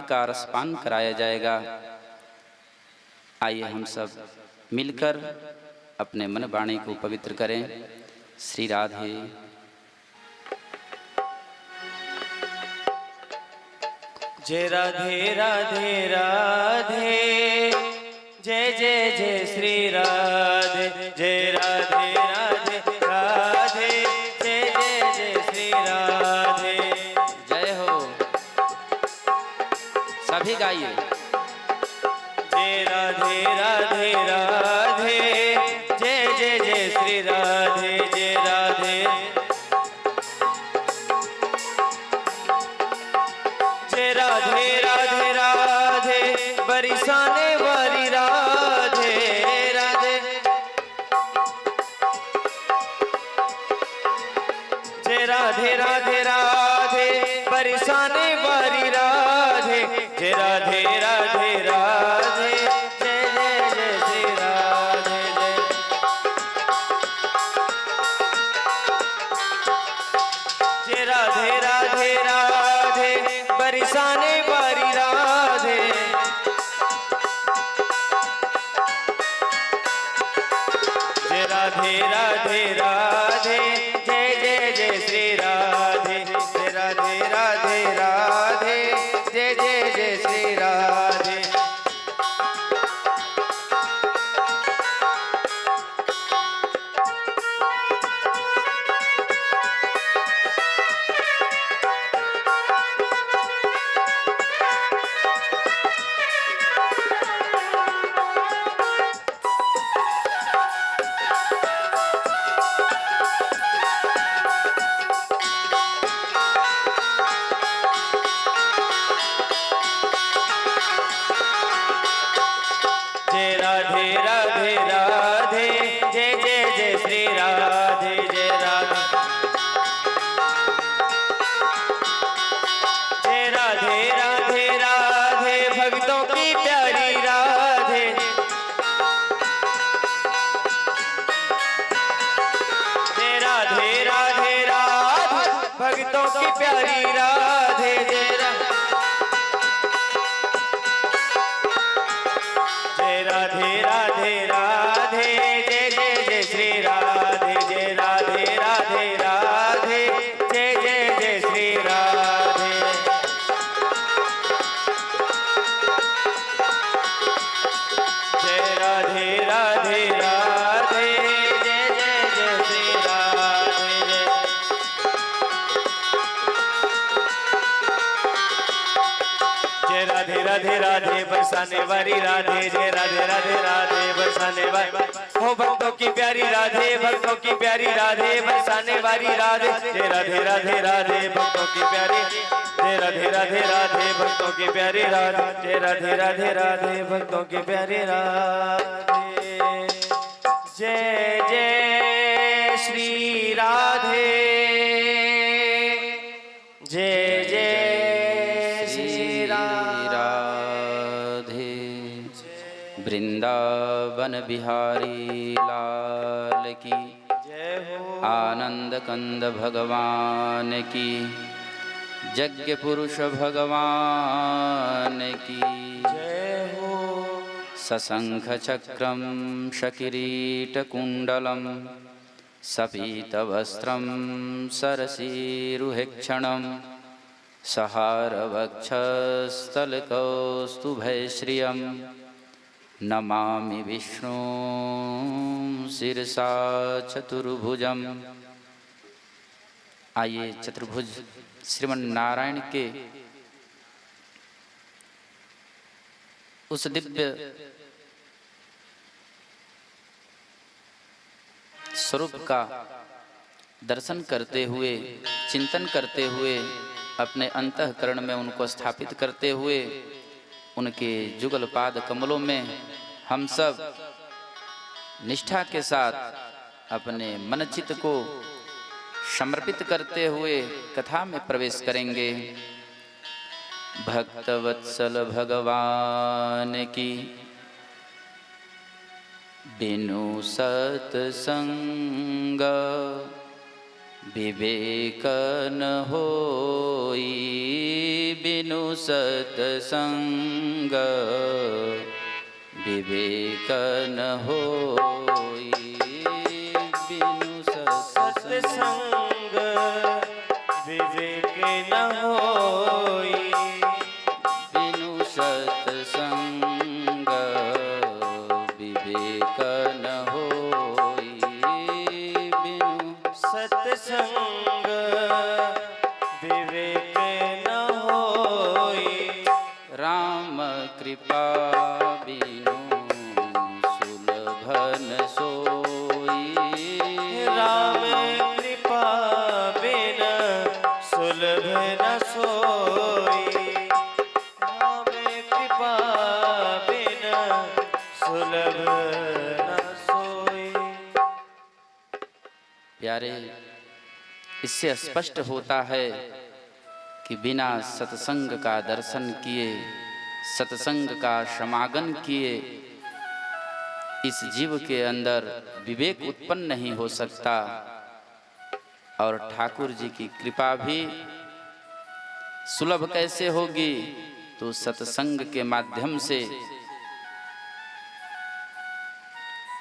का रसपान कराया जाएगा। आइए हम सब मिलकर अपने मन वाणी को पवित्र करें। श्री राधे। जय राधे राधे राधे, जय जय जय श्री राधे। जय राधे राधे राधे, जय जय जय श्री राधे। जय हो, सभी गाइए। जय राधे राधे राधे, जय जय जय श्री राधे। जय राधे जय राधे राधे राधे, बरसाने वाली राधे। राधे जय राधे राधे राधे, बरसाने वाली राधे। जय राधे राधे राधे, जय जय जय श्री राधे। जय राधे राधे राधे, बरसाने वाली राधे। जय राधे राधे राधे, जय जय जय श्री राधे। जय राधे राधे राधे, जय जय जय श्री राधे। जय राधे राधे राधे, जय जय जय श्री राधे। जय राधे जय राधे राधे राधे, भक्तों की प्यारी राधे। जय राधे राधे राधे, भक्तों की प्यारी राधे। जय राधे राधे राधे, जय जय जय श्री राधे। जय राधे राधे राधे, जय जय जय श्री राधे। जय राधे राधे राधे, जय जय जय श्री राधे। जय राधे राधे राधे, बरसाने वाली राधे। जय राधे राधे राधे, बरसाने वाली हो भक्तों की प्यारी राधे। भक्तों की प्यारी राधे, बरसाने वाली राधे। जय राधे राधे राधे, भक्तों की प्यारी। जय राधे राधे राधे, भक्तों की प्यारी राधे। जय राधे राधे राधे, भक्तों की प्यारी राधे। जय जय श्री राधे, जय जय श्री राधे। वृंदावन बिहारी लाल की जय हो। आनंद कंद भगवान की, यज्ञ पुरुष भगवान की जय हो। सशंख चक्रम शकिरीट कुंडलम सपीतवस्त्रम सरसीरुहेक्षणम सहारवक्षस्थलकौस्तुभैश्रियं नमामि विष्णु शिरसा चतुर्भुजम। आइए चतुर्भुज श्रीमन नारायण के उस दिव्य स्वरूप का दर्शन करते हुए, चिंतन करते हुए, अपने अंतःकरण में उनको स्थापित करते हुए, उनके जुगल पाद कमलों में हम सब निष्ठा के साथ अपने मन चित्त को समर्पित करते हुए कथा में प्रवेश करेंगे। भक्तवत्सल भगवान की बिनु सत्संग विवेक न होई बिनु सतसंग, विवेक न होई बिनु सत्संग, विवेक न होई बिनु सतसंग, विवेक न होई बिनु सत्संग, विवेक न होई। राम कृपा बिनु सुलभ न सोई, राम कृपा बिन सुलभ न सोई, राम कृपा बिन सुलभ न सोई। प्यारे, इससे स्पष्ट होता है कि बिना सत्संग का दर्शन किए, सत्संग का समागम किए, इस जीव के अंदर विवेक उत्पन्न नहीं हो सकता और ठाकुर जी की कृपा भी सुलभ कैसे होगी? तो सत्संग के माध्यम से।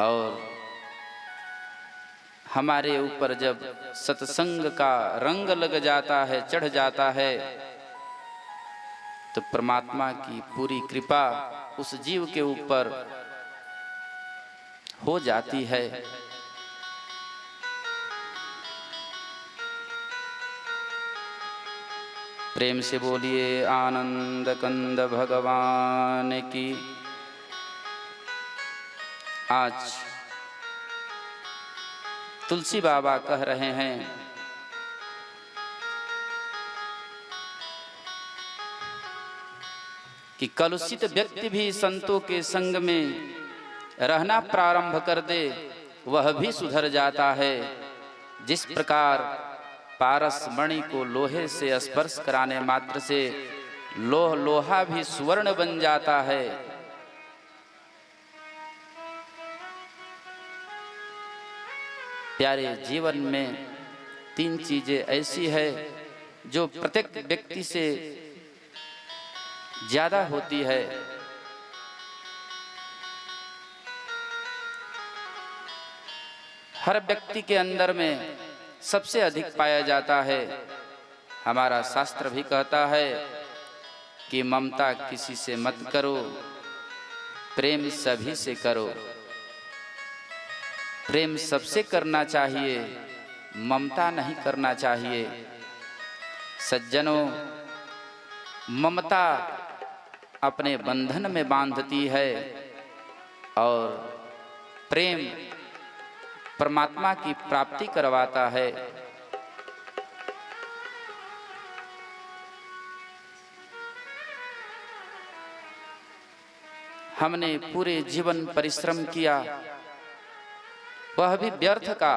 और हमारे ऊपर जब सत्संग का रंग लग जाता है, चढ़ जाता है, तो परमात्मा की पूरी कृपा उस जीव के ऊपर हो जाती है। प्रेम से बोलिए आनंद कंद भगवान की। आज तुलसी बाबा कह रहे हैं कि कलुषित व्यक्ति भी संतों के संग में रहना प्रारंभ कर दे, वह भी सुधर जाता है। जिस प्रकार पारस मणि को लोहे से स्पर्श कराने मात्र से लोहा भी सुवर्ण बन जाता है, प्यारे जीवन में तीन चीजें ऐसी है जो प्रत्येक व्यक्ति से ज्यादा होती है। हर व्यक्ति के अंदर में सबसे अधिक पाया जाता है। हमारा शास्त्र भी कहता है कि ममता किसी से मत करो, प्रेम सभी से करो। प्रेम सबसे करना चाहिए, ममता नहीं करना चाहिए। सज्जनों, ममता अपने बंधन में बांधती है और प्रेम परमात्मा की प्राप्ति करवाता है। हमने पूरे जीवन परिश्रम किया, वह भी व्यर्थ का,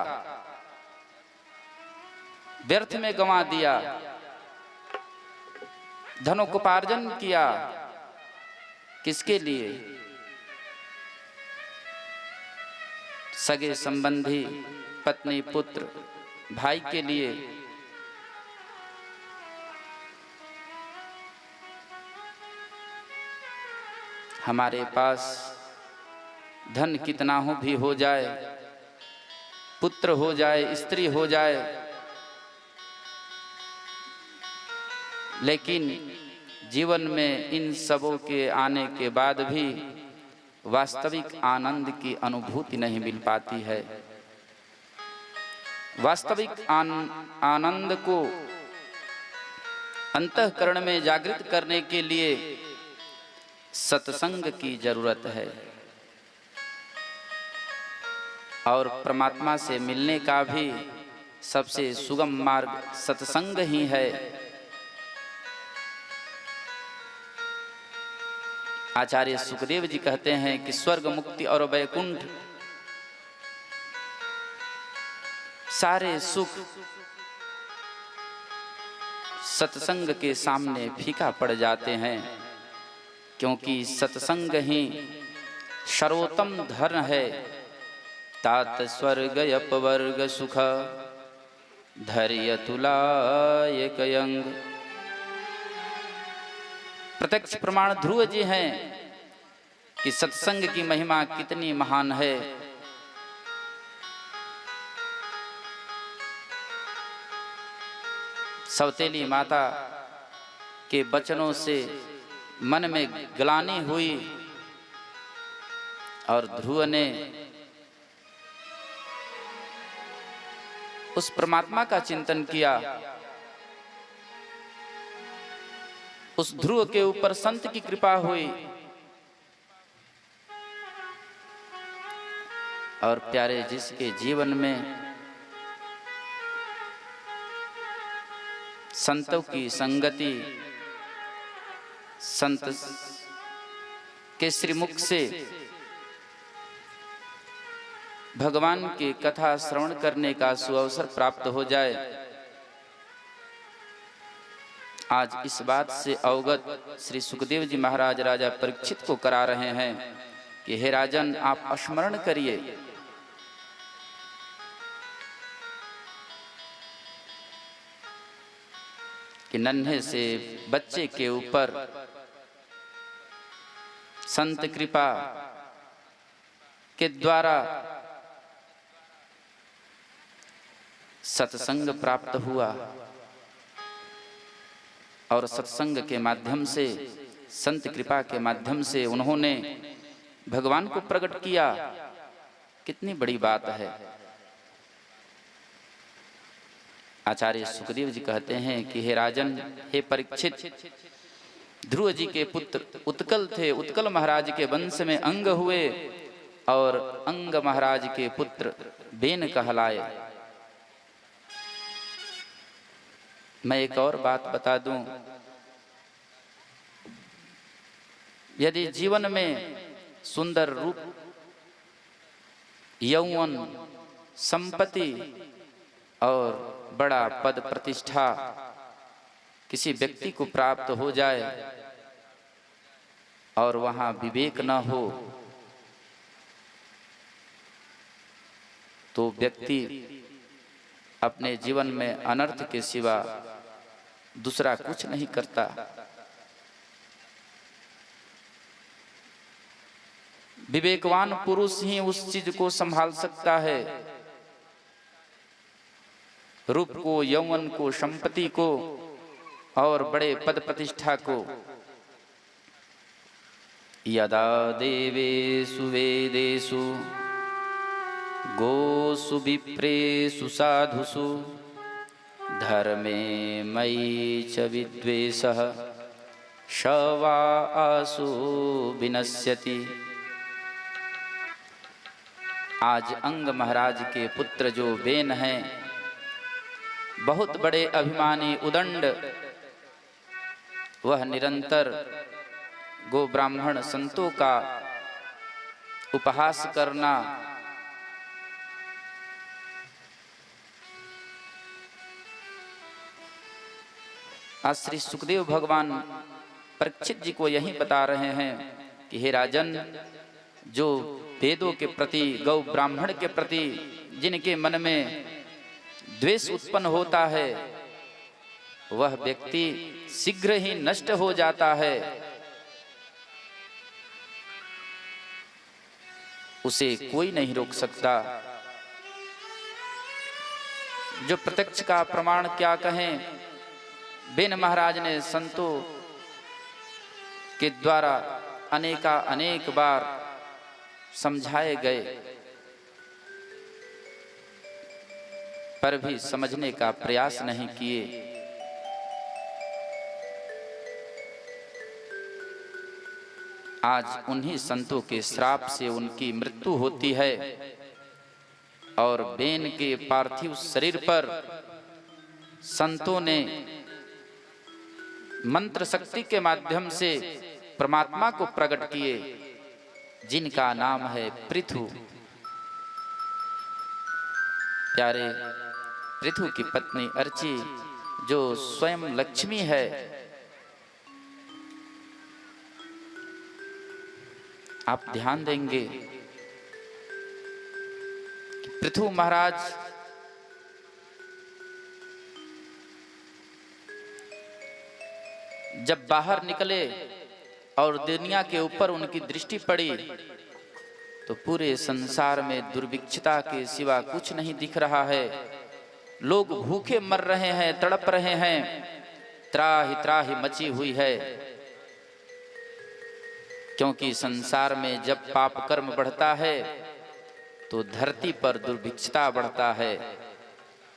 व्यर्थ में गंवा दिया। धनोपार्जन किया, किसके लिए? सगे संबंधी, पत्नी, पुत्र, भाई के लिए। हमारे पास धन कितना हो भी हो जाए, पुत्र हो जाए, स्त्री हो जाए, लेकिन जीवन में इन सबों के आने के बाद भी वास्तविक आनंद की अनुभूति नहीं मिल पाती है। वास्तविक आनंद को अंतःकरण में जागृत करने के लिए सत्संग की जरूरत है और परमात्मा से मिलने का भी सबसे सुगम मार्ग सत्संग ही है। आचार्य सुखदेव जी कहते हैं कि स्वर्ग, मुक्ति और वैकुंठ सारे सुख सत्संग के सामने फीका पड़ जाते हैं, क्योंकि सत्संग ही सर्वोत्तम धर्म है। तात स्वर्ग अपवर्ग सुख धैर्य तुलाय कयंग। प्रत्यक्ष प्रमाण ध्रुव जी हैं कि सत्संग की महिमा कितनी महान है। सौतेली माता के वचनों से मन में ग्लानि हुई और ध्रुव ने उस परमात्मा का चिंतन किया। उस ध्रुव के ऊपर संत की कृपा हुई और प्यारे जिसके जीवन में संतों की संगति, संत के श्रीमुख से भगवान की कथा श्रवण करने का सुअवसर प्राप्त हो जाए, आज इस बात से अवगत श्री सुखदेव जी महाराज राजा परीक्षित को करा रहे हैं कि हे राजन, आप स्मरण करिए कि नन्हे से बच्चे के ऊपर संत कृपा के द्वारा सत्संग प्राप्त हुआ और सत्संग के माध्यम से, संत कृपा के माध्यम से उन्होंने भगवान को प्रकट किया। कितनी बड़ी बात है। आचार्य सुखदेव जी कहते हैं कि हे राजन, हे परीक्षित, ध्रुव जी के पुत्र उत्कल थे। उत्कल महाराज के वंश में अंग हुए और अंग महाराज के पुत्र बेन कहलाए। मैं एक और बात बता दूं, यदि जीवन में सुंदर रूप, यौवन, संपत्ति और बड़ा पद प्रतिष्ठा किसी व्यक्ति को प्राप्त हो जाए और वहां विवेक न हो तो व्यक्ति अपने जीवन में अनर्थ के सिवा दूसरा कुछ नहीं करता। विवेकवान पुरुष ही उस चीज को संभाल सकता है, रूप को, यौवन को, संपत्ति को और बड़े पद प्रतिष्ठा को। यदा देवेषु वेदेषु गोषु विप्रेषु साधुषु धर्मे मयि च विद्वेषः स वा आसु विनश्यति। आज अंग महाराज के पुत्र जो बेन हैं, बहुत बड़े अभिमानी उदंड, वह निरंतर गो ब्राह्मण संतों का उपहास करना, आज श्री सुखदेव भगवान परीक्षित जी को यही बता रहे हैं कि हे राजन, जो वेदों के प्रति, गौ ब्राह्मण के प्रति जिनके मन में द्वेष उत्पन्न होता है, वह व्यक्ति शीघ्र ही नष्ट हो जाता है। उसे कोई नहीं रोक सकता। जो प्रत्यक्ष का प्रमाण क्या कहें, बेन महाराज ने संतों के द्वारा अनेक बार समझाए गए, पर भी समझने का प्रयास नहीं किए। आज उन्हीं संतों के श्राप से उनकी मृत्यु होती है और बेन के पार्थिव शरीर पर संतों ने मंत्र शक्ति के माध्यम से परमात्मा को प्रकट किए, जिनका नाम है पृथु। प्यारे, पृथु की पत्नी अर्ची जो स्वयं लक्ष्मी है, आप ध्यान देंगे कि पृथु महाराज जब बाहर निकले और दुनिया के ऊपर उनकी दृष्टि पड़ी तो पूरे संसार में दुर्भिक्षता के सिवा कुछ नहीं दिख रहा है। लोग भूखे मर रहे हैं, तड़प रहे हैं, त्राहि त्राहि मची हुई है। क्योंकि संसार में जब पाप कर्म बढ़ता है तो धरती पर दुर्भिक्षता बढ़ता है,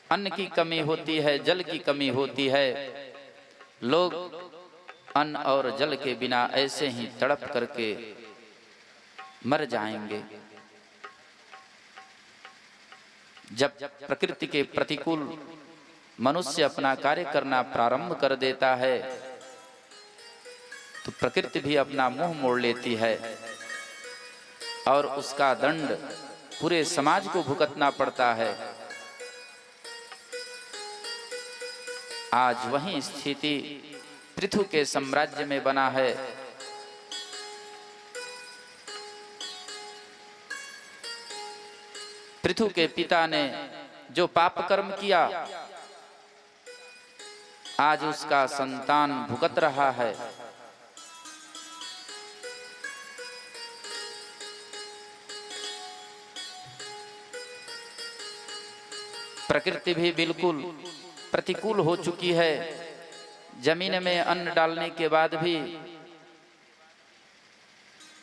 अन्न की कमी होती है, जल की कमी होती है। लोग अन्न और जल के बिना ऐसे ही तड़प करके मर जाएंगे। जब प्रकृति के प्रतिकूल मनुष्य अपना कार्य करना प्रारंभ कर देता है तो प्रकृति भी अपना मुंह मोड़ लेती है और उसका दंड पूरे समाज को भुगतना पड़ता है। आज वही स्थिति पृथु के साम्राज्य में बना है। पृथु के पिता ने जो पाप कर्म किया, आज उसका संतान भुगत रहा है। प्रकृति भी बिल्कुल प्रतिकूल हो चुकी है। जमीन में अन्न डालने के बाद भी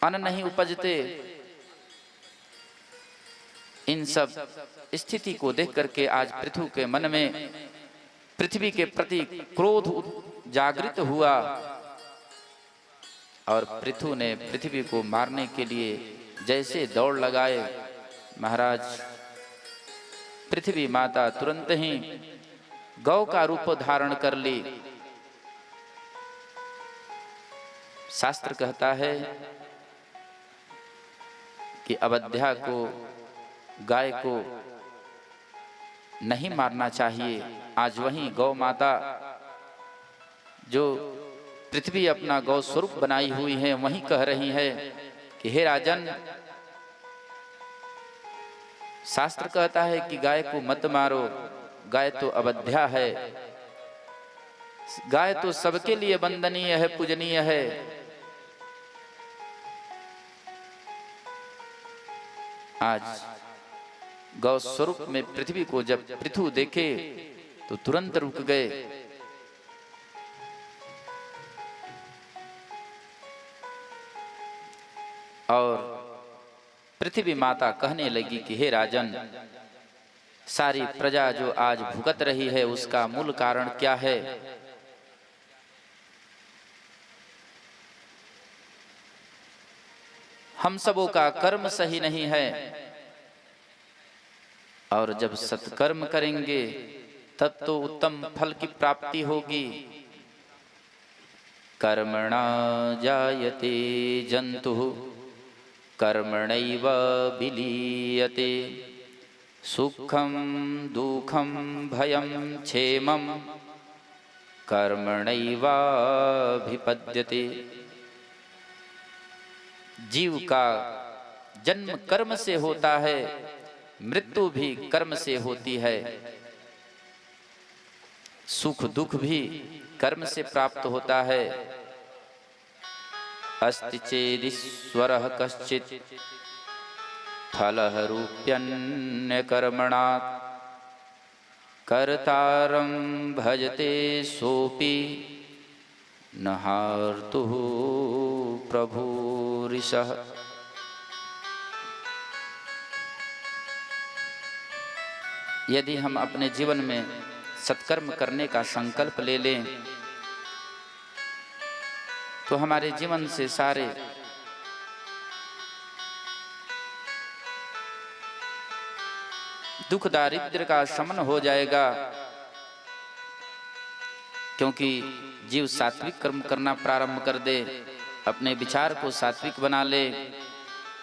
अन्न नहीं उपजते। इन सब स्थिति को देख करके आज पृथु के मन में पृथ्वी के प्रति क्रोध जागृत हुआ और पृथु ने पृथ्वी को मारने के लिए जैसे दौड़ लगाए, महाराज पृथ्वी माता तुरंत ही गौ का रूप धारण कर ली। शास्त्र कहता है कि अवध्या को, गाय को नहीं मारना चाहिए। आज वही गौ माता जो पृथ्वी अपना गौ स्वरूप बनाई हुई है, वही कह रही है कि हे राजन, शास्त्र कहता है कि गाय को मत मारो, गाय तो अवध्या है, गाय तो सबके लिए वंदनीय है, पूजनीय है। आज गौ स्वरूप में पृथ्वी को जब पृथु देखे तो तुरंत रुक गए। और पृथ्वी माता कहने लगी कि हे राजन, सारी प्रजा जो आज भुगत रही है उसका मूल कारण क्या है? हम सबों का कर्म सही नहीं है, और जब सत्कर्म करेंगे तब तो उत्तम फल की प्राप्ति होगी। कर्मणा जायते जंतुः कर्मणैव विलीयते, सुखम दुखम भयम क्षेमम कर्मणैवाभिपद्यते। जीव का जन्म कर्म से होता है, मृत्यु भी कर्म से होती है, सुख दुख भी कर्म से प्राप्त होता है। अस्ति चेदीश्वरः कश्चित् फलः रूप्यन्य कर्मणात्, कर्तारं भजते सोपि न हार्तुः प्रभुरिशः। यदि हम अपने जीवन में सत्कर्म करने का संकल्प ले लें तो हमारे जीवन से सारे दुख दारिद्र्य का शमन हो जाएगा। क्योंकि जीव सात्विक कर्म करना प्रारंभ कर दे, अपने विचार को सात्विक बना ले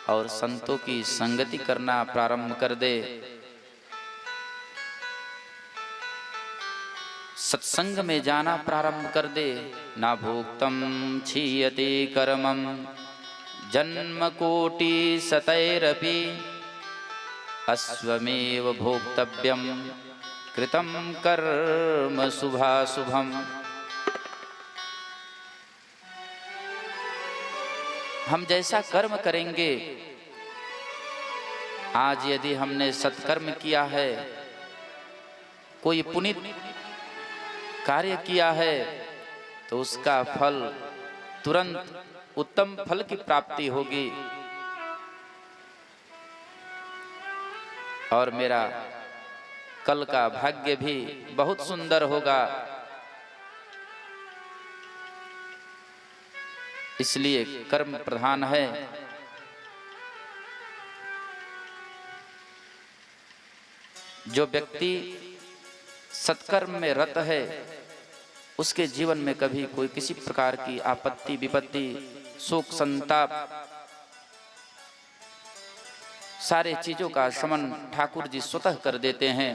और संतों की संगति करना प्रारंभ कर दे, सत्संग में जाना प्रारंभ कर दे। ना भोक्तम क्षीयते कर्मम जन्म कोटि शतैरपि, अश्वमेव भोक्तव्यम कृतं कर्म शुभाशुभम। हम जैसा कर्म करेंगे, आज यदि हमने सत्कर्म किया है, कोई पुनीत कार्य किया है, तो उसका फल तुरंत उत्तम फल की प्राप्ति होगी। और मेरा कल का भाग्य भी बहुत सुंदर होगा। इसलिए कर्म प्रधान है। जो व्यक्ति सत्कर्म में रत है, उसके जीवन में कभी कोई किसी प्रकार की आपत्ति विपत्ति, शोक संताप, सारे चीजों का शमन ठाकुर जी स्वतः कर देते हैं।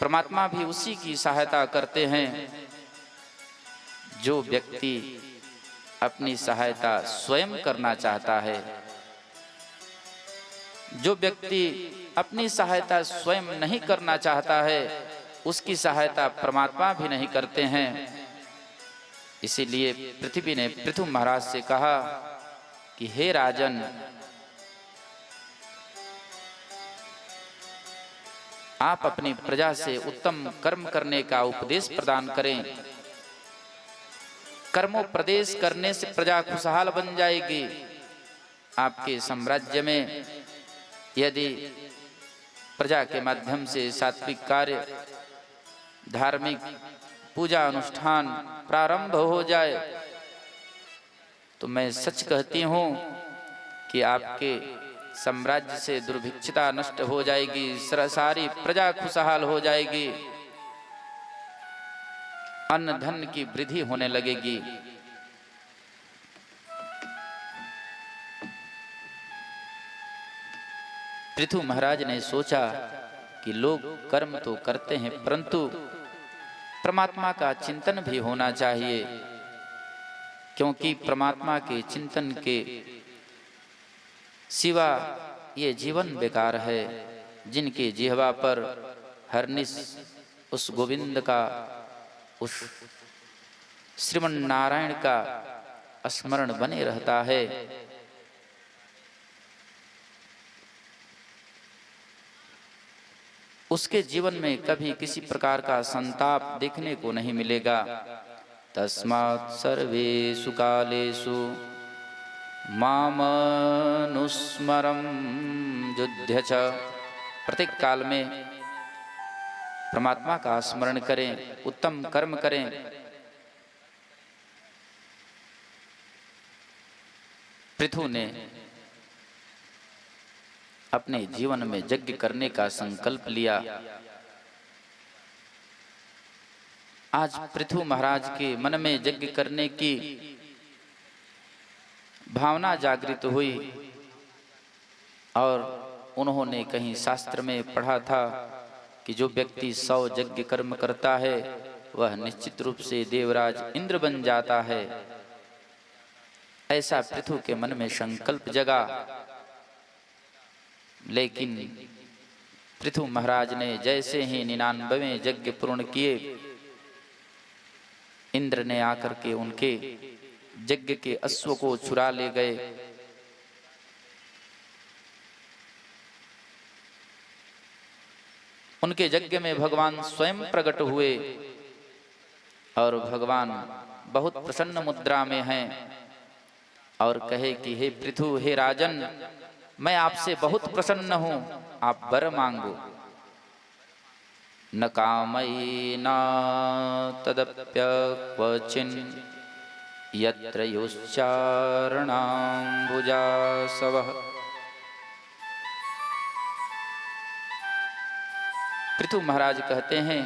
परमात्मा भी उसी की सहायता करते हैं। जो व्यक्ति अपनी सहायता स्वयं करना चाहता है, जो व्यक्ति अपनी सहायता स्वयं नहीं करना चाहता है, उसकी सहायता परमात्मा भी नहीं करते हैं। इसीलिए पृथ्वी ने पृथु महाराज से कहा कि हे राजन, आप अपनी प्रजा से उत्तम कर्म करने का उपदेश प्रदान करें। कर्मोपदेश करने से प्रजा खुशहाल बन जाएगी। आपके साम्राज्य में यदि प्रजा के माध्यम से सात्विक कार्य, धार्मिक पूजा अनुष्ठान प्रारंभ हो जाए, तो मैं सच कहती हूँ कि आपके साम्राज्य से दुर्भिक्षता नष्ट हो जाएगी, सारी प्रजा खुशहाल हो जाएगी, अन्न धन की वृद्धि होने लगेगी। पृथु महाराज ने सोचा कि लोग कर्म तो करते हैं, परंतु परमात्मा का चिंतन भी होना चाहिए, क्योंकि परमात्मा के चिंतन के सिवा ये जीवन बेकार है। जिनके जिह्वा पर हरनिश उस गोविंद का, उस श्रीमन नारायण का स्मरण बने रहता है, उसके जीवन में कभी किसी प्रकार का संताप देखने को नहीं मिलेगा। तस्मात् सर्वेषु कालेषु मामनुस्मरं युध्य च। प्रत्येक काल में परमात्मा का स्मरण करें, उत्तम कर्म करें। पृथु ने अपने जीवन में यज्ञ करने का संकल्प लिया। आज पृथु महाराज के मन में यज्ञ करने की भावना जागृत हुई और उन्होंने कहीं शास्त्र में पढ़ा था कि जो व्यक्ति 100 यज्ञ कर्म करता है, वह निश्चित रूप से देवराज इंद्र बन जाता है। ऐसा पृथु के मन में संकल्प जगा। लेकिन पृथु महाराज ने जैसे ही 99वें यज्ञ पूर्ण किए, इंद्र ने आकर के उनके यज्ञ के अश्व को छुरा ले गए। उनके यज्ञ में भगवान स्वयं प्रकट हुए और भगवान बहुत प्रसन्न मुद्रा में हैं और कहे कि हे पृथु, हे राजन, मैं आपसे बहुत प्रसन्न हूं, आप वर मांगो। न कामयी न तदप्यक्वचिन् यत्र योश्चारणाम्बुजासवः। पृथु महाराज कहते हैं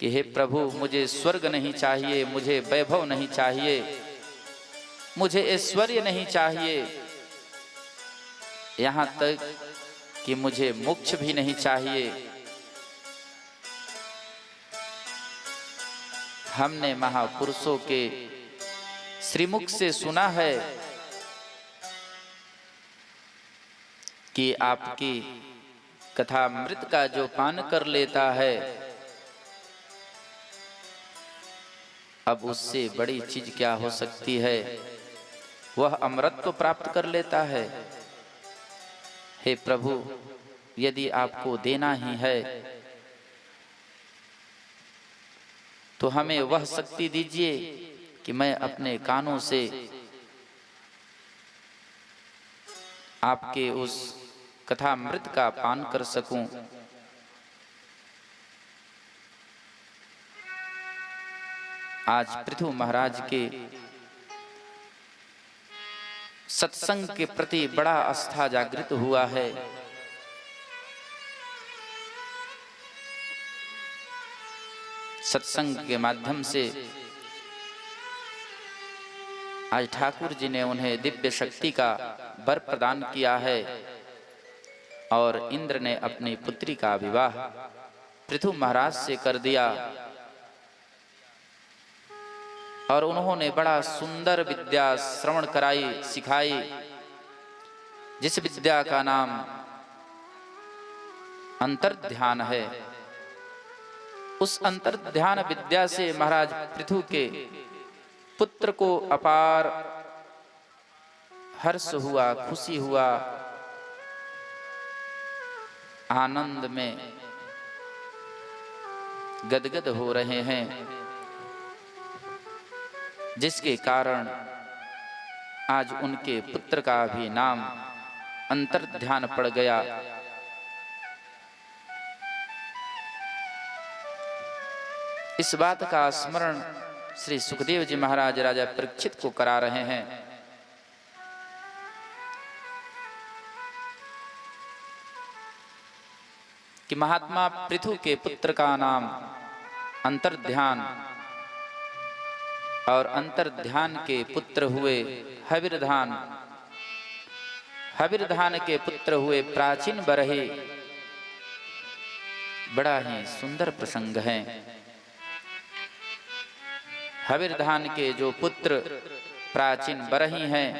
कि हे प्रभु, मुझे स्वर्ग नहीं चाहिए, मुझे वैभव नहीं चाहिए, मुझे ऐश्वर्य नहीं चाहिए, यहाँ तक कि मुझे मोक्ष भी नहीं चाहिए। हमने महापुरुषों के श्रीमुख से सुना है कि आपकी कथामृत का जो पान कर लेता है, अब उससे बड़ी चीज क्या हो सकती है। वह अमरत्व प्राप्त कर लेता है। हे प्रभु, यदि आपको देना ही है तो हमें वह शक्ति दीजिए कि मैं अपने कानों से आपके उस कथामृत का पान कर सकूं। आज पृथु महाराज के सत्संग के प्रति बड़ा आस्था जागृत हुआ है। सत्संग के माध्यम से आज ठाकुर जी ने उन्हें दिव्य शक्ति का वर प्रदान किया है और इंद्र ने अपनी पुत्री का विवाह पृथु महाराज से कर दिया और उन्होंने बड़ा सुंदर विद्या श्रवण कराई, सिखाई, जिस विद्या का नाम अंतर्ध्यान है। उस अंतर्ध्यान विद्या से महाराज पृथु के पुत्र को अपार हर्ष हुआ, खुशी हुआ, आनंद में गदगद हो रहे हैं, जिसके कारण आज उनके पुत्र का भी नाम अंतर्ध्यान पड़ गया। इस बात का स्मरण श्री सुखदेव जी महाराज राजा परीक्षित को करा रहे हैं कि महात्मा पृथु के पुत्र का नाम अंतर्ध्यान और अंतर्ध्यान के पुत्र हुए हविर्धान, हविर्धान के पुत्र हुए प्राचीन बरहे। बड़ा ही सुंदर प्रसंग है। हविर्धान के जो पुत्र प्राचीन बरही हैं,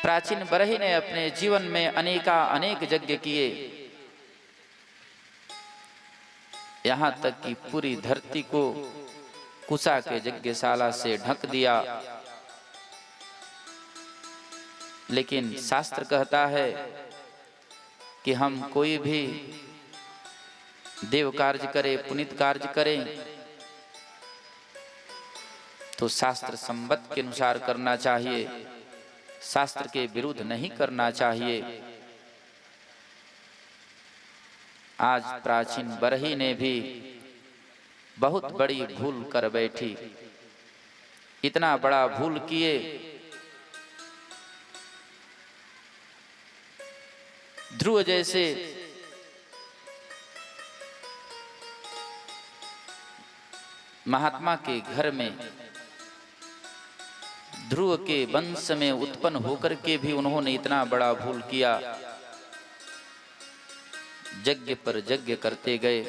प्राचीन बरही ने अपने जीवन में अनेक यज्ञ किए, यहां तक कि पूरी धरती को कुशा के यज्ञशाला से ढक दिया। लेकिन शास्त्र कहता है कि हम कोई भी देव कार्य करें, पुनीत कार्य करें तो शास्त्र संबत के अनुसार करना चाहिए, शास्त्र के विरुद्ध नहीं करना चाहिए। आज प्राचीन बरही ने भी बहुत बड़ी भूल कर बैठी। इतना बड़ा भूल किए, ध्रुव जैसे महात्मा के घर में, ध्रुव के वंश में उत्पन्न होकर के भी उन्होंने इतना बड़ा भूल किया। यज्ञ पर यज्ञ करते गए,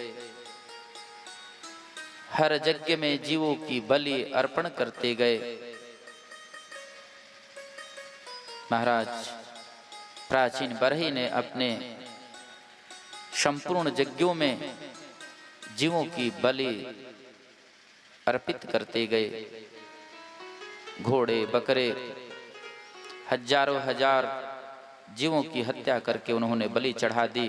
हर यज्ञ में जीवों की बलि अर्पण करते गए। महाराज प्राचीन बरही ने अपने संपूर्ण यज्ञों में जीवों की बलि अर्पित करते गए। घोड़े, बकरे, हजारों हजार जीवों की हत्या करके उन्होंने बलि चढ़ा दी।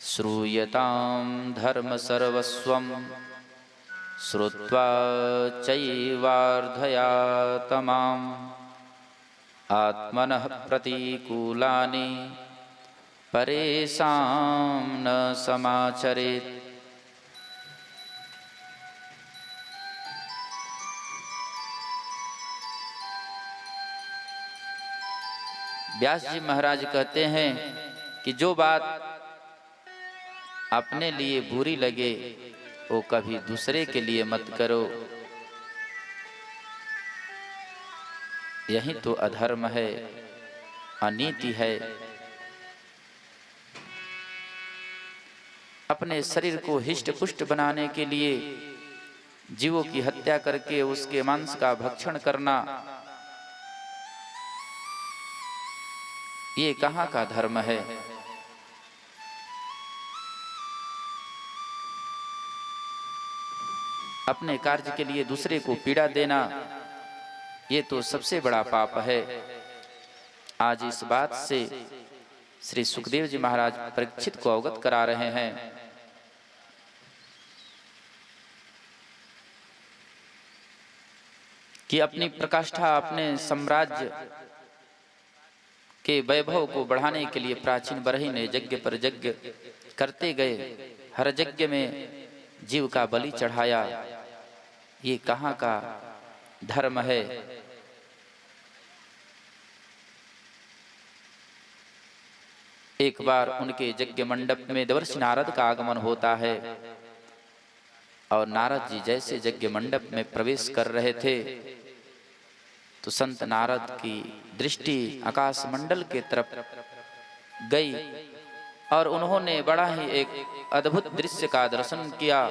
श्रूयतां धर्म सर्वस्वं श्रुत्वा चैवार्धयातमाम् आत्मनः प्रतिकूलानि परेषां न समाचरेत्। व्यास जी महाराज कहते हैं कि जो बात अपने लिए बुरी लगे वो कभी दूसरे के लिए मत करो। यही तो अधर्म है, अनीति है। अपने शरीर को हिष्ट पुष्ट बनाने के लिए जीवों की हत्या करके उसके मांस का भक्षण करना, ये कहाँ का धर्म है? अपने कार्य के लिए दूसरे को पीड़ा देना, ये तो सबसे बड़ा पाप है। आज इस बात से श्री सुखदेव जी महाराज परीक्षित को अवगत करा रहे हैं कि अपनी प्रकाष्ठा, अपने साम्राज्य के वैभव को बढ़ाने के लिए प्राचीन बरही ने यज्ञ पर यज्ञ करते गए, हर यज्ञ में जीव का बलि चढ़ाया। ये कहाँ का धर्म है? एक बार उनके यज्ञ मंडप में देवर्षि नारद का आगमन होता है और नारद जी जैसे यज्ञ मंडप में प्रवेश कर रहे थे तो संत नारद की दृष्टि आकाश मंडल के तरफ गई और उन्होंने बड़ा ही एक अद्भुत दृश्य का दर्शन किया।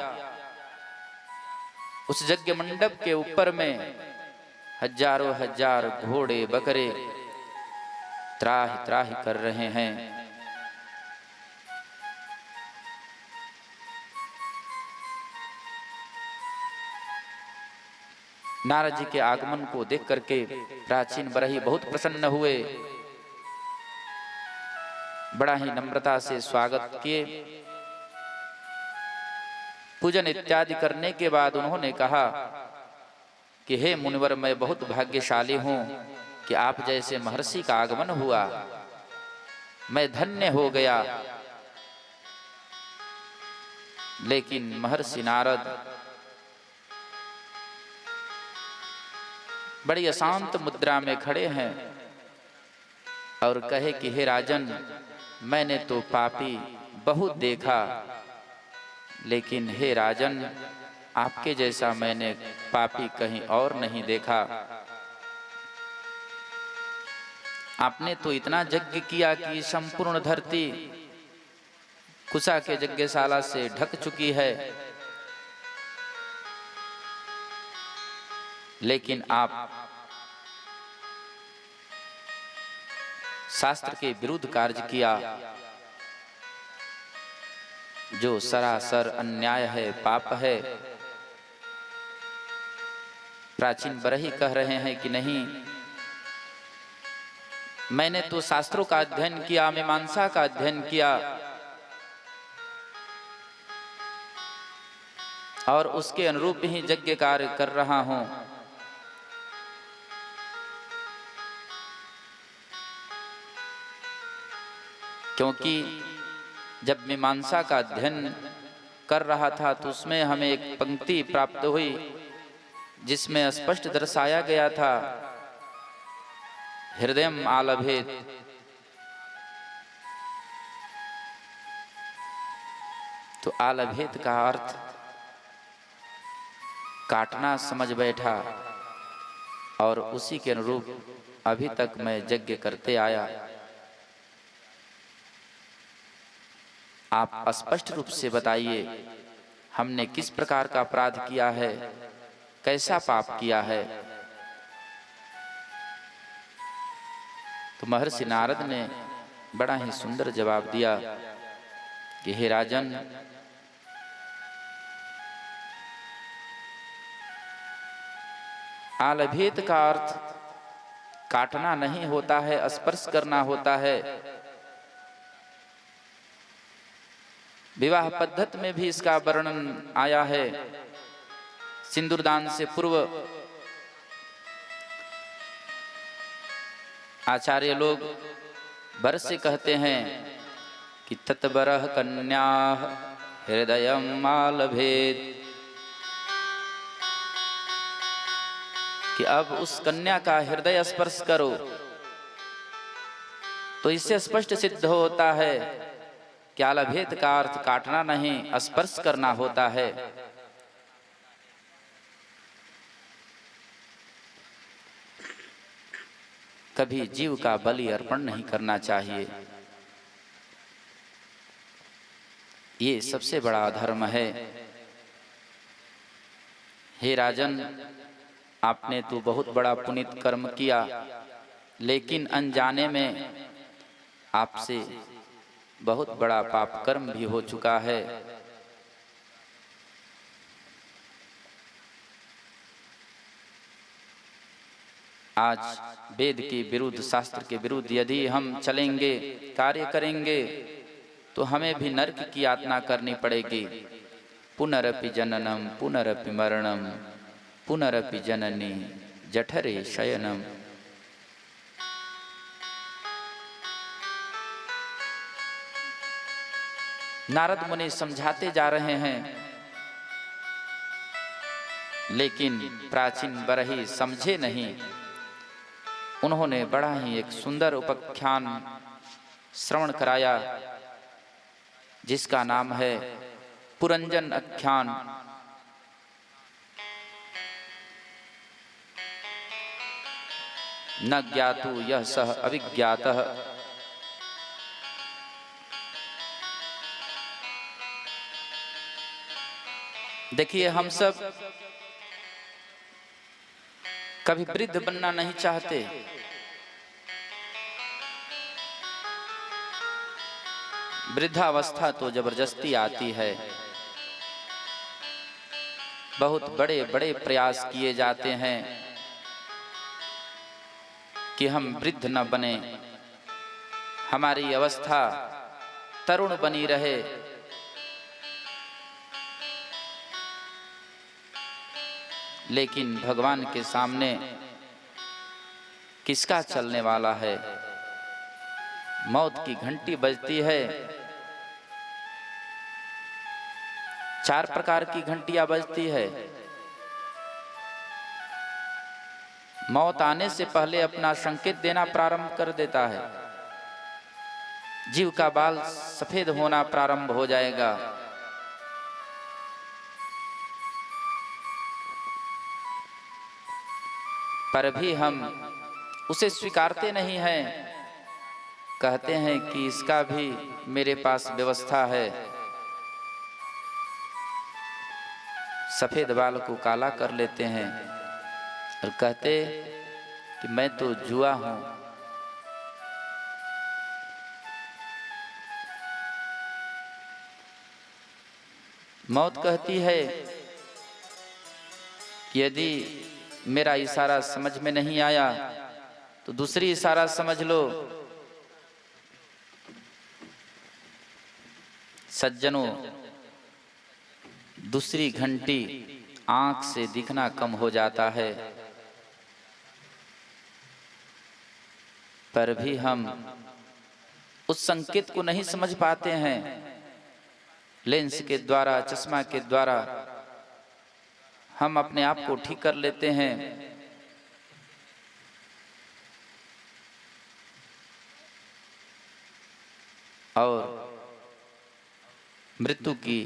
उस यज्ञ मंडप के ऊपर में हजारों हजार घोड़े बकरे त्राहि त्राहि कर रहे हैं। नारद जी के आगमन को देख करके प्राचीन बरही बहुत प्रसन्न हुए, बड़ा ही नम्रता से स्वागत किए। पूजन इत्यादि करने के बाद उन्होंने कहा कि हे मुनिवर, मैं बहुत भाग्यशाली हूं कि आप जैसे महर्षि का आगमन हुआ, मैं धन्य हो गया। लेकिन महर्षि नारद बड़ी अशांत मुद्रा में खड़े हैं और कहे कि हे राजन, मैंने तो पापी बहुत देखा, लेकिन हे राजन, आपके जैसा मैंने पापी कहीं और नहीं देखा। आपने तो इतना यज्ञ किया कि संपूर्ण धरती कुशा के यज्ञशाला से ढक चुकी है, लेकिन आप शास्त्र के विरुद्ध कार्य किया, जो सरासर अन्याय है, पाप है। प्राचीन बरही कह रहे हैं कि नहीं, मैंने तो शास्त्रों का अध्ययन किया, मीमांसा का अध्ययन किया और उसके अनुरूप ही यज्ञ कार्य कर रहा हूं। क्योंकि जब मीमांसा का अध्ययन कर रहा था तो उसमें हमें एक पंक्ति प्राप्त हुई जिसमें स्पष्ट दर्शाया गया था, हृदयम आलभेत। तो आलभेत का अर्थ काटना समझ बैठा और उसी के अनुरूप अभी तक मैं यज्ञ करते आया। आप स्पष्ट रूप से बताइए, हमने किस प्रकार का अपराध किया है, कैसा पाप किया है? तो महर्षि नारद ने बड़ा ही सुंदर जवाब दिया कि हे राजन, आलभेत का अर्थ काटना नहीं होता है, स्पर्श करना होता है। विवाह पद्धति में भी इसका वर्णन आया है। सिंदूरदान से पूर्व आचार्य लोग वर से कहते हैं कि तत्बरः कन्या हृदयम आलभेत, कि अब उस कन्या का हृदय स्पर्श करो। तो इससे स्पष्ट सिद्ध होता है कि आलभेत का अर्थ काटना नहीं, स्पर्श करना होता है। कभी जीव का बलि अर्पण नहीं करना चाहिए, ये सबसे बड़ा अधर्म है। हे राजन, आपने तो बहुत बड़ा पुनीत कर्म किया, लेकिन अनजाने में आपसे बहुत बड़ा पाप कर्म भी हो चुका है। आज वेद के विरुद्ध, शास्त्र के विरुद्ध यदि हम चलेंगे, कार्य करेंगे, तो हमें भी नरक की यातना करनी पड़ेगी। पुनरपि जननम पुनरपि मरणम पुनरपि जननी जठरे शयनम। नारद मुनि समझाते जा रहे हैं, लेकिन प्राचीन बरही समझे नहीं। उन्होंने बड़ा ही एक सुंदर उपाख्यान श्रवण कराया, जिसका नाम है पुरंजन आख्यान। न ज्ञातु यह सह अविज्ञातः। देखिए, हम सब कभी वृद्ध बनना नहीं चाहते, वृद्धावस्था तो जबरदस्ती आती है। बहुत बड़े बड़े प्रयास किए जाते हैं कि हम वृद्ध न बने, हमारी अवस्था तरुण बनी रहे। लेकिन भगवान के सामने किसका चलने वाला है? मौत की घंटी बजती है। 4 प्रकार की घंटियां बजती है। मौत आने से पहले अपना संकेत देना प्रारंभ कर देता है। जीव का बाल सफेद होना प्रारंभ हो जाएगा। पर भी हम उसे स्वीकारते नहीं हैं। कहते हैं कि इसका भी मेरे पास व्यवस्था है। सफेद बाल को काला कर लेते हैं और कहते कि मैं तो जुआ हूं। मौत कहती है कि यदि मेरा इशारा समझ में नहीं आया तो दूसरी इशारा समझ लो। सज्जनों, दूसरी घंटी आंख से दिखना कम हो जाता है, पर भी हम उस संकेत को नहीं समझ पाते हैं। लेंस के द्वारा, चश्मा के द्वारा हम अपने आप को ठीक कर लेते हैं। और मृत्यु की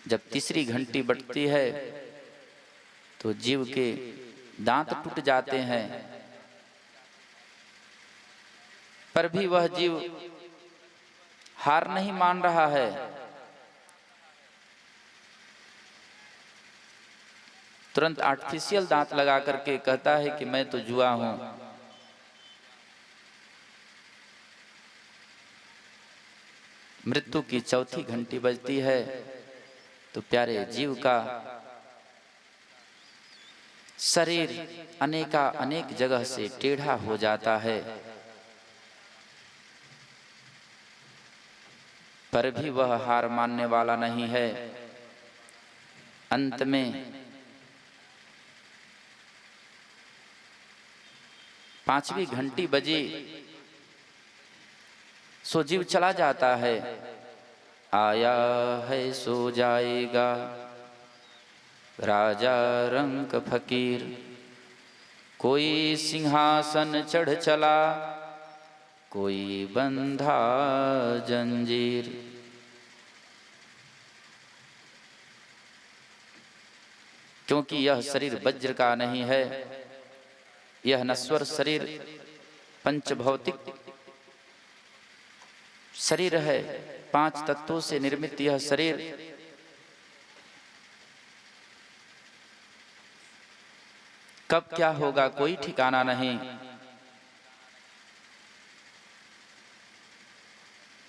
जब तीसरी घंटी बजती है तो जीव के दांत टूट जाते हैं, पर भी वह जीव हार नहीं मान रहा है। तुरंत आर्टिफिशियल दांत लगा करके कहता है कि मैं तो जुआ हूं। मृत्यु की चौथी घंटी बजती है तो प्यारे जीव का शरीर अनेक जगह से टेढ़ा हो जाता है, पर भी वह हार मानने वाला नहीं है। अंत में 5वीं घंटी बजी, सो जीव चला जाता है। आया है सो जाएगा राजा रंक फकीर, कोई सिंहासन चढ़ चला, कोई बंधा जंजीर। क्योंकि यह शरीर वज्र का नहीं है, यह नश्वर शरीर पंचभौतिक शरीर है। 5 तत्वों से निर्मित यह शरीर कब क्या होगा कोई ठिकाना नहीं।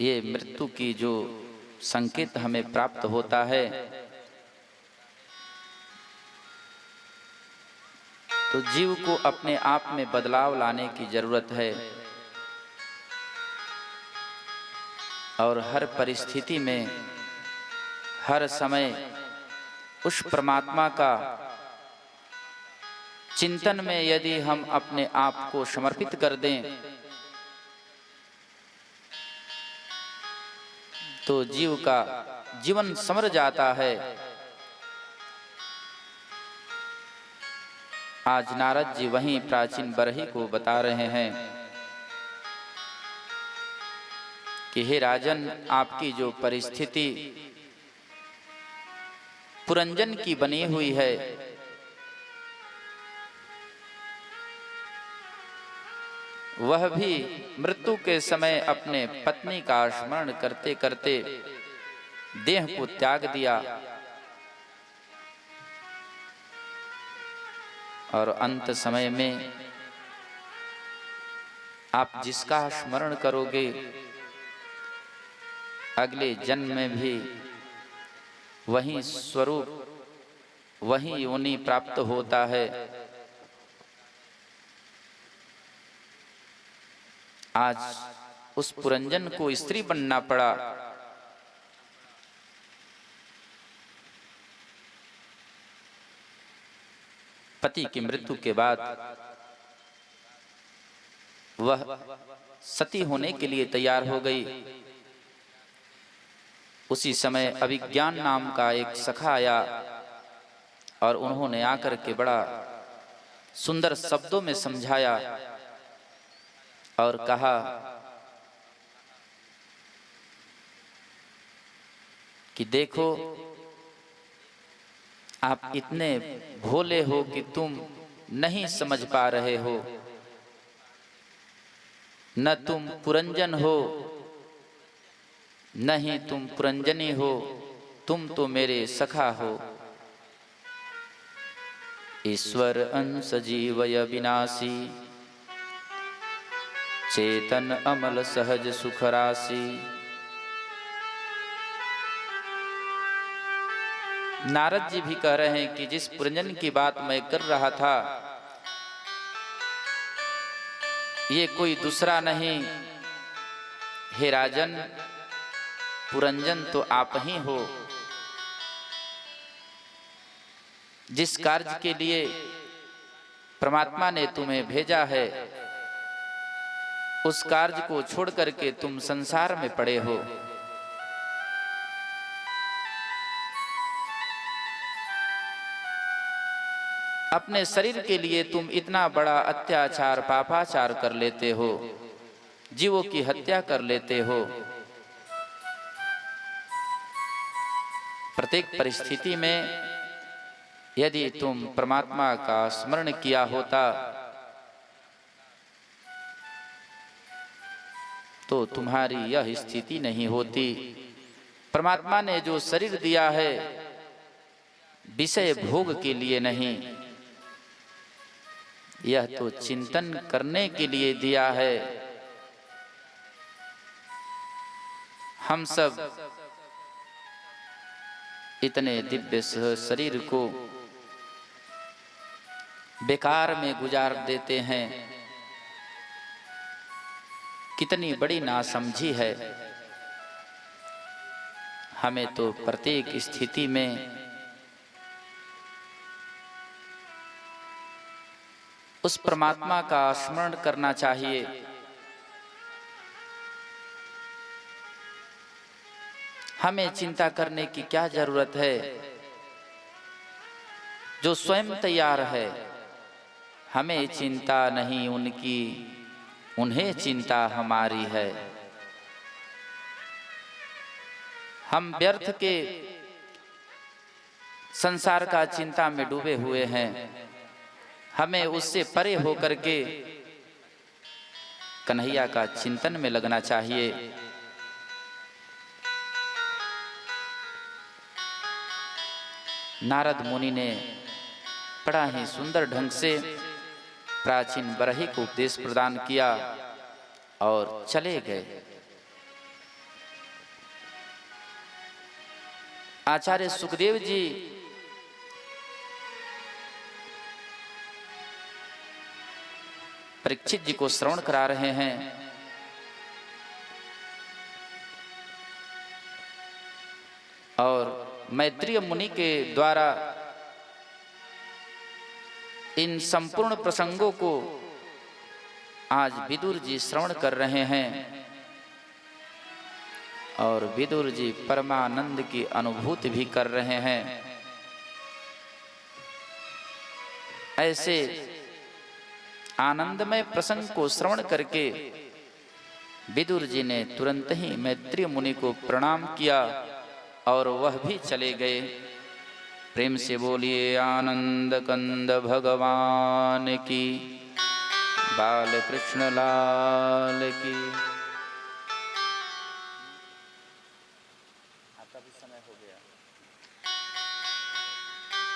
ये मृत्यु की जो संकेत हमें प्राप्त होता है, तो जीव को अपने आप में बदलाव लाने की जरूरत है और हर परिस्थिति में, हर समय उस परमात्मा का चिंतन में यदि हम अपने आप को समर्पित कर दें तो जीव का जीवन संवर जाता है। आज नारद जी वहीं प्राचीन बरही को बता रहे हैं कि हे राजन, आपकी जो परिस्थिति पुरंजन की बनी हुई है, वह भी मृत्यु के समय अपने पत्नी का स्मरण करते करते देह को त्याग दिया और अंत समय में आप जिसका स्मरण करोगे अगले जन्म में भी वही स्वरूप, वही योनि प्राप्त होता है। आज उस पुरंजन को स्त्री बनना पड़ा। पति की मृत्यु के बाद वह सती होने के लिए तैयार हो गई। उसी समय अभिज्ञान नाम का एक सखा आया और उन्होंने आकर के बड़ा सुंदर शब्दों में समझाया और कहा कि देखो, आप इतने भोले हो कि तुम नहीं समझ पा रहे हो, न तुम पुरंजन हो न ही तुम पुरंजनी हो, तुम तो मेरे सखा हो। ईश्वर अंश जीवय विनाशी, चेतन अमल सहज सुख राशि। नारद जी भी कह रहे हैं कि जिस पुरंजन की बात मैं कर रहा था, ये कोई दूसरा नहीं, हे राजन, पुरंजन तो आप ही हो। जिस कार्य के लिए परमात्मा ने तुम्हें भेजा है, उस कार्य को छोड़ करके तुम संसार में पड़े हो। अपने शरीर के लिए तुम इतना बड़ा अत्याचार, पापाचार कर लेते हो, जीवों की हत्या कर लेते हो। प्रत्येक परिस्थिति में यदि तुम परमात्मा का स्मरण किया होता तो तुम्हारी यह स्थिति नहीं होती। परमात्मा ने जो शरीर दिया है विषय भोग के लिए नहीं, यह तो चिंतन करने के लिए दिया है। हम सब इतने दिव्य शरीर को बेकार में गुजार देते हैं, कितनी बड़ी नासमझी है। हमें तो प्रत्येक स्थिति में उस परमात्मा का स्मरण करना चाहिए। हमें चिंता करने की क्या जरूरत है? जो स्वयं तैयार है, हमें चिंता नहीं उनकी, उन्हें चिंता हमारी है। हम व्यर्थ के संसार का चिंता में डूबे हुए हैं। हमें उससे परे होकर के कन्हैया का चिंतन में लगना चाहिए। नारद मुनि ने बड़ा ही सुंदर ढंग से प्राचीन बरही को उपदेश प्रदान किया और चले गए। आचार्य सुखदेव जी परीक्षित जी को श्रवण करा रहे हैं। और मैत्रेय मुनि के द्वारा इन संपूर्ण प्रसंगों को आज विदुर जी श्रवण कर रहे हैं और विदुर जी परमानंद की अनुभूति भी कर रहे हैं। ऐसे आनंदमय प्रसंग को श्रवण करके विदुर जी ने तुरंत ही मैत्रेय मुनि को प्रणाम किया और वह भी चले गए। प्रेम से बोलिए आनंद कंद भगवान की, बाल कृष्ण लाल की। आपका भी समय हो गया,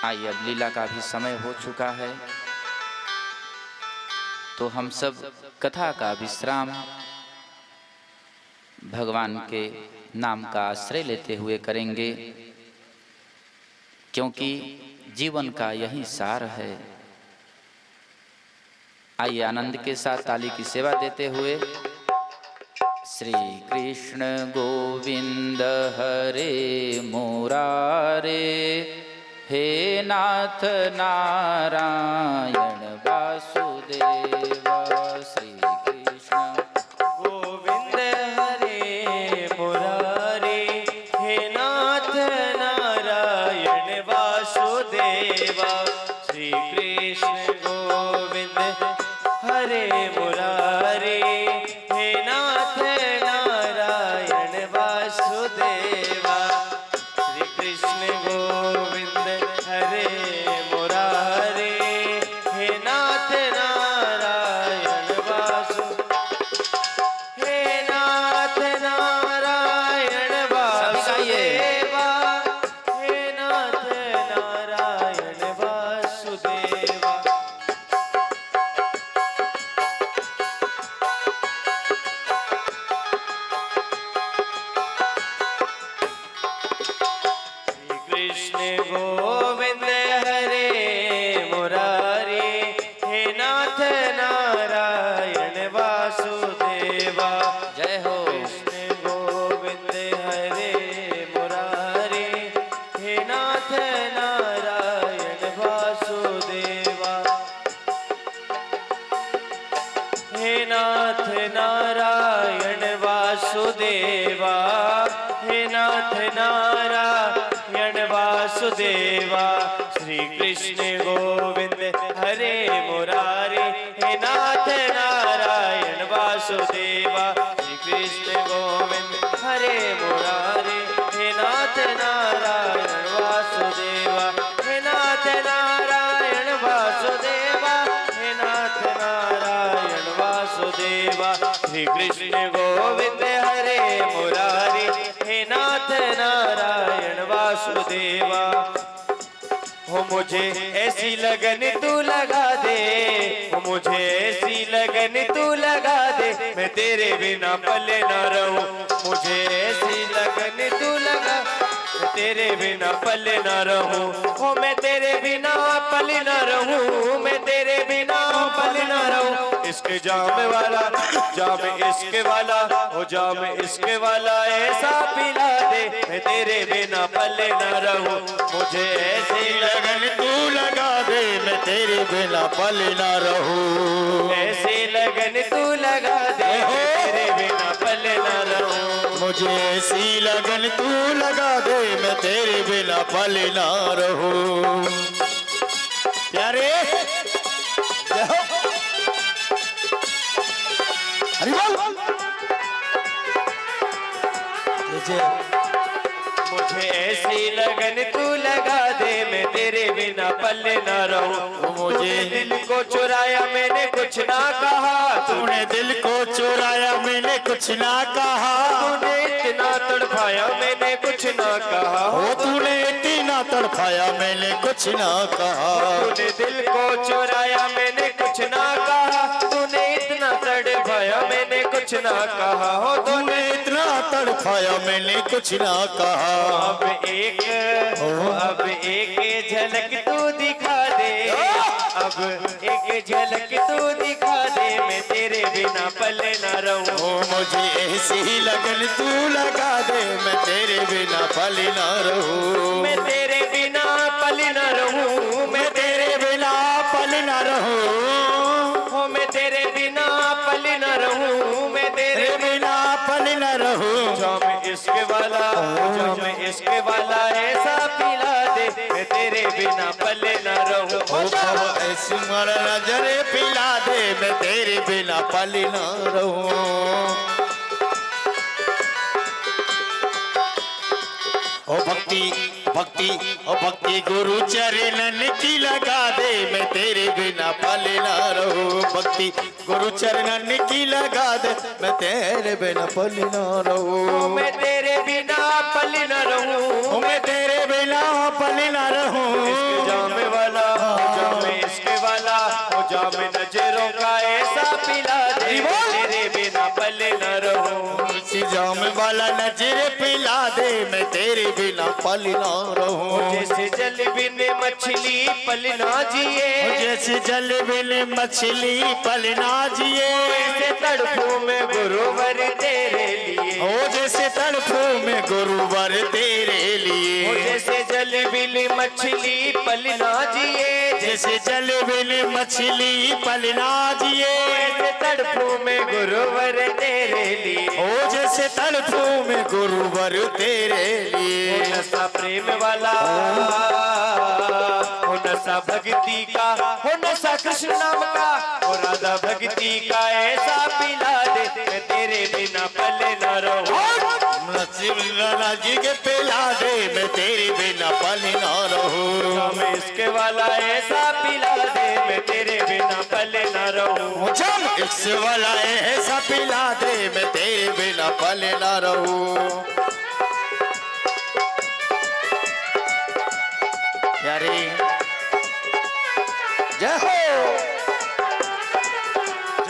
आइए अब लीला का भी समय हो चुका है, तो हम सब कथा का विश्राम भगवान के नाम का आश्रय लेते हुए करेंगे, क्योंकि जीवन का यही सार है। आइए आनंद के साथ ताली की सेवा देते हुए श्री कृष्ण गोविंद हरे मुरारे, हे नाथ नारायण वासुदेव। श्री कृष्ण गोविंद हरे मुरारे, हे नाथ नारायण वासुदेवा। श्री कृष्ण गोविंद हरे मुरारे, हे नाथ नारायण वासुदेवा। श्री कृष्ण गोविंद हरे मुरारे, हे नाथ नारायण वासु, हे नाथ नारायण वासुदेवा, हे नाथ नारायण वासुदेवा। कृष्ण गोविंद हरे मुरारे, हे नाथ नारायण वासुदेवा। जय हो। कृष्ण गोविंद हरे मुरारे, हे नाथ नारायण वासुदेवा। हे नाथ नारायण वासुदेवा, हे नाथ नारायण वासुदेवा। श्री कृष्ण गोविंद हरे मुरारे, हे नाथ नारायण वासुदेवा। श्री कृष्ण गोविंद हरे मुरारे, हे नाथ नारायण वासुदेवा। हे नाथ नारायण वासुदेवा, हे नाथ नारायण वासुदेवा। श्री कृष्ण गोविंद हरे मुरारे, हे नाथ नारायण वासुदेवा। हो मुझे ऐसी लगन तू लगा दे, हो मुझे ऐसी लगन तू लगा दे, मैं तेरे बिना पले न रहूं। मुझे ऐसी लगन तू लगा, मैं तेरे बिना पले न रहूं। हो मैं तेरे बिना पल न रहूं, मैं तेरे बिना पल न रहूं। इश्क जाम वाला, जाम इश्क वाला, हो जाम इश्क वाला ऐसा पिला दे, मैं तेरे बिना पल न रहूं। मुझे ऐसी लगन तू लगा दे, मैं तेरे बिना पल ना रहूं। ऐसी लगन तू लगा दे, मैं तेरे बिना पल न रहूं। मुझे ऐसी लगन तू लगा दे, मैं तेरे बिना पल ना रहूं। प्यारे जय हो। हरि बोल। मुझे ऐसी लगन तू लगा दे, मैं तेरे बिना पल न रहूं। मुझे दिल को चुराया मैंने कुछ ना कहा, तूने दिल को चुराया मैंने कुछ ना कहा। तूने इतना तड़पाया मैंने कुछ ना कहा। हो तूने इतना तड़पाया मैंने कुछ ना कहा। तूने दिल को चुराया मैंने कुछ ना कहा। तूने इतना तड़पाया मैंने कुछ ना कहा। हो तूने इतना तड़पाया मैंने कुछ ना कहा। अब एक झलक तू दिखा दे, अब एक झलक तू दिखा दे, मैं तेरे बिना पल न रहूं। ओ मुझे ऐसी लगन तू लगा दे, मैं तेरे बिना पल ना रहूं। मैं तेरे बिना पल न रहूं, मैं तेरे बिना पल ना रहूं। हो, मैं तेरे बिना पल न रहूं, मैं तेरे बिना पल ना रहूं। जाम इश्क वाला, जाम इश्क वाला ऐसा पिला दे, मैं तेरे बिना पल न रहूं। ओ कब ऐसी मर नजरे पिला दे, मैं तेरे बिना पल ना रहूं। ओ भक्ति भक्ति ओ भक्ति गुरु चरणन की लगा दे, मैं तेरे बिना पल ना रहूं। भक्ति गुरु चरणन की लगा दे, मैं तेरे बिना पल ना रहूं। मैं तेरे बिना पल न रहूं, मैं तेरे बिना पल ना रहूं। जाम वाला, जाम इश्क वाला, ओ जाम नजरों का ऐसा पिला दे, मैं तेरे बिना पल न रहूं। इसी जाम वाला नजर पिला दे, मैं तेरे बिना पल ना रहूं। जैसे जल बिन मछली पल ना जिए, जैसे जल बिन मछली पल ना जिए। ऐसे तड़पूं मैं गुरुवर तेरे लिए। ओ जैसे तड़फूं मैं गुरुवर तेरे लिए। ओ जैसे जल बिन मछली पल ना जिए, जैसे जल बिन मछली पल ना जिए। ऐसे तड़पूं मैं गुरुवर तेरे लिए। ओ जैसे तड़फूं मैं गुरुवर तेरे लिए। नशा प्रेम वाला, हो नशा भक्ति का, हो नशा कृष्ण नाम का, हो राधा भक्ति का ऐसा पिला दे, मैं तेरे बिना पल न रहूं। लाला जी के पिला दे, मैं तेरे बिना पल ना रहूं। मैं इसके वाला ऐसा पिला दे, मैं तेरे बिना पल न रहूं। जम इक्स वाला ऐसा पिला दे, मैं तेरे बिना पल ना रहूं। प्यारे जय हो।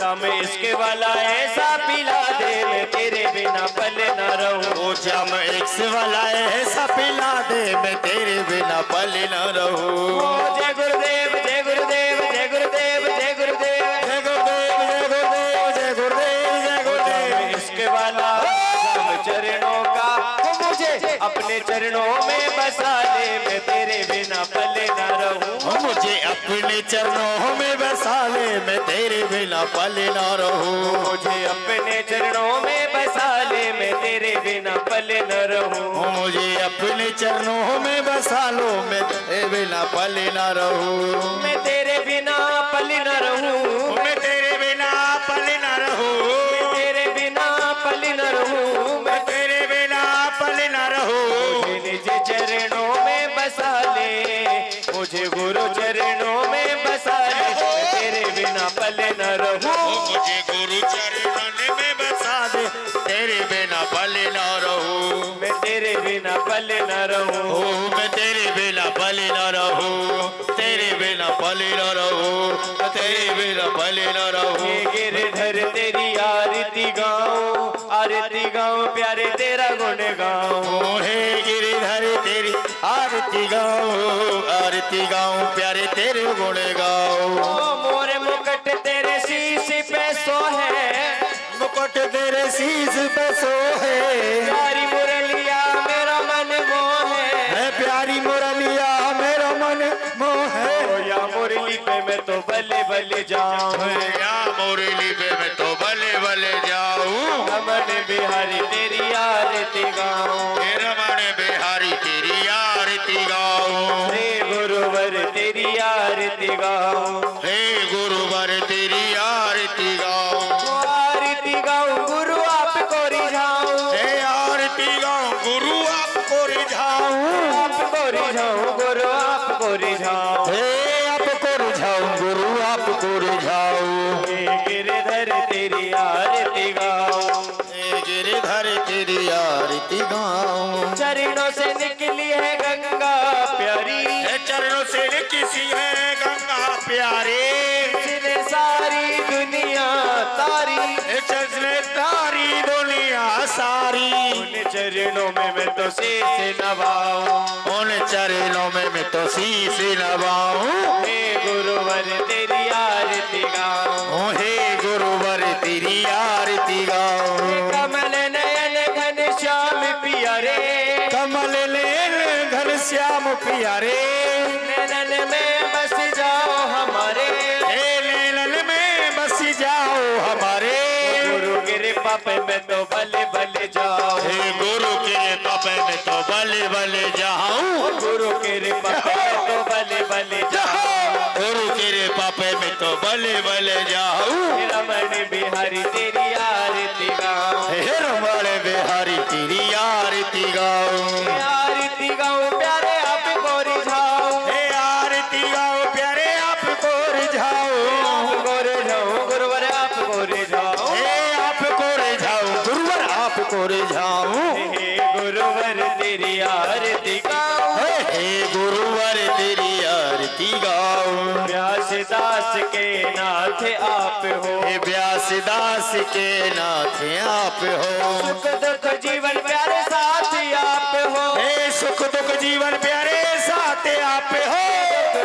जाम इसके वाला ऐसा पिला दे, मैं तेरे बिना पल न रहूं। ओ जम इक्स वाला ऐसा पिला दे, मैं तेरे बिना पल ना रहूं। ओ जय गुरुदेव, जय गुरुदेव, जय गुरुदेव, जय गुरुदेव, जय गुरुदेव जय गुरुदेव जय गुरुदेव जय गुरुदेव। इसके वाला सब चरणों का, वो मुझे अपने चरणों में बसा ले, मैं तेरे बिना पल न रहूं। ओ मुझे अपने चरणों में बसा ले, मैं तेरे बिना पल ना रहूं। मुझे अपने चरणों में बसा ले, मैं तेरे बिना पल न रहूं। ओ मुझे अपने चरणों में बसा लो, मैं तेरे बिना पल ना रहूं। मैं तेरे बिना पल न रहूं। मैं तेरे बिना पल ना रहूं। तेरे बिना पल न रहूं। मैं तेरे बिना पल ना रहूं। मुझे निज चरणों में बसा ले, मुझे गुरु चरणों में बसा ले, मैं तेरे बिना पल न रहूं। मुझे गुरु चरणों में बसा दे, तेरे बिना पल ना रहूं। मैं तेरे बिना पल न रहूं। ओ मैं तेरे बिना पल ना रहूं। तेरे बिना पल ना रहूं। तेरे बिना पल ना रहूं। ये गिरधर तेरी आरती गाऊं, आरती गाऊं प्यारे तेरा गुण गाऊं। हे गिरिधर तेरी आरती गाऊं, आरती गाऊं प्यारे तेरे गुण गाऊं। ओ मोरे मुकुट तेरे शीश पे सोहे, मुकुट तेरे शीश पे सोहे। प्यारी मुरलिया मेरा मन मोहे। है प्यारी मुरलिया मेरा मन मोहे। ओ या मुरली पे मैं तो बल्ले बल्ले जाऊं। या मुरली पे मैं तो बल्ले बल्ले जाऊं। रमन बिहारी तेरी आरती गाऊं। हे रमण बिहारी तेरी आरती गाऊं। हे गुरुवर तेरी आरती गाऊं। हे गुरुवर तेरी आरती गाऊं। ओ आरती गाऊं गुरु आपको रिझाऊं। हे आरती गाऊं गुरु आपको रिझाऊं। आपको रिझाऊं गुरु आपको रिझाऊं। हे आपको रिझाऊं गुरु आपको रिझाऊं। हे गिरधर तेरी आरती गाऊं। हे गिरिधर तेरी आरती गाऊं। चरणों से निकली है गंगा प्यारी, हे चरणों से किसी है गंगा प्यारे। इसने सारी दुनिया तारी। हे चरण तारी दुनिया सारी। उन चरणों में मैं तो शीश नवाऊं। उन चरणों में मैं तो शीश नवाऊं। हे गुरुवर गुरुवर तेरी आरती गाऊं। ओ हे गुरुवर तेरी आरती गाऊं। कमल नयन घन श्याम पिया रे, कमल नयन घन श्याम पिया रे, नैनन में बस जाओ हमारे, हे नैनन में बस जाओ हमारे। गुरु कृपा पे मैं तो भले भले जाऊं, हे गुरु के पापे में तो बले बले जाऊं। गुरु कृपा पे मैं तो भले भले जाऊं। गुरु के पापे में तो बले बले जाऊं। रमण बिहारी तेरी आरती गाऊं। हे रमण बिहारी तेरी आरती गाऊं। आरती गाऊं प्यारे आप को रिझाऊं, हे आरती गाऊं प्यारे आपको रिझाऊं। आप को रिझाऊं गुरुवर आप को रिझाऊं। हे आपको रिझाऊं गुरुवर आपको रिझाऊं। हे गुरुवर तेरी आरती गाऊं। हे गुरुवर तेरी आरती गाऊं। व्यासदास के नाथ आप हो, हे व्यासदास के नाथ आप हो। सुख दुख जीवन प्यारे साथ आप हो, हे सुख दुख जीवन प्यारे साथ आप हो।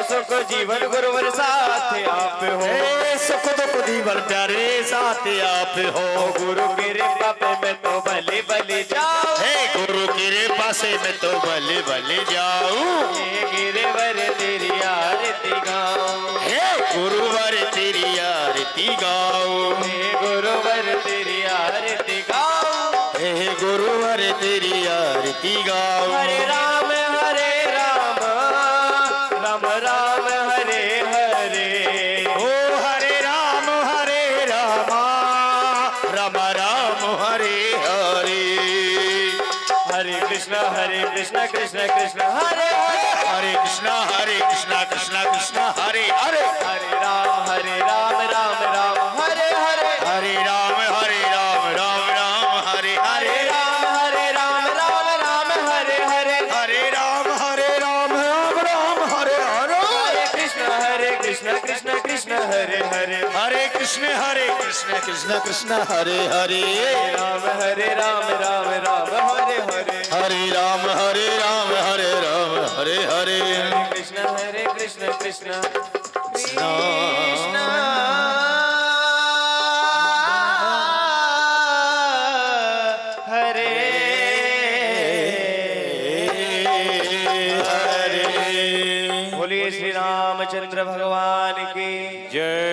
सुख जीवन गुरुवर साथ आप हो। हे सुख दुख जीवन प्यारे साथ आप हो। गुरु कृपा पे मैं तो भले भले जाऊं, हे गुरु के पासे में तो भले भले जाऊं। हे गिरिवर तेरी आरती गाऊं। हे गुरुवर तेरी आरती गाऊं। हे गुरुवर तेरी आरती गाऊं। हे गुरुवर तेरी आरती गाऊं। हरे राम राम राम हरे हरे। ओ हरे राम राम राम हरे हरे। हरे कृष्ण कृष्ण कृष्ण हरे हरे। हरे कृष्ण कृष्ण कृष्ण हरे हरे। हरे राम राम राम हरे हरे। हरे राम राम हरे हरे। हरे राम राम हरे हरे। हरे राम राम हरे हरे। हरे कृष्ण कृष्ण हरे हरे। हरे कृष्ण कृष्ण कृष्ण हरे हरे। राम हरे राम हरे हरे। हरे राम हरे राम हरे हरे। हरे कृष्ण कृष्ण हरे हरे। बोलिए श्री रामचंद्र भगवान की जय।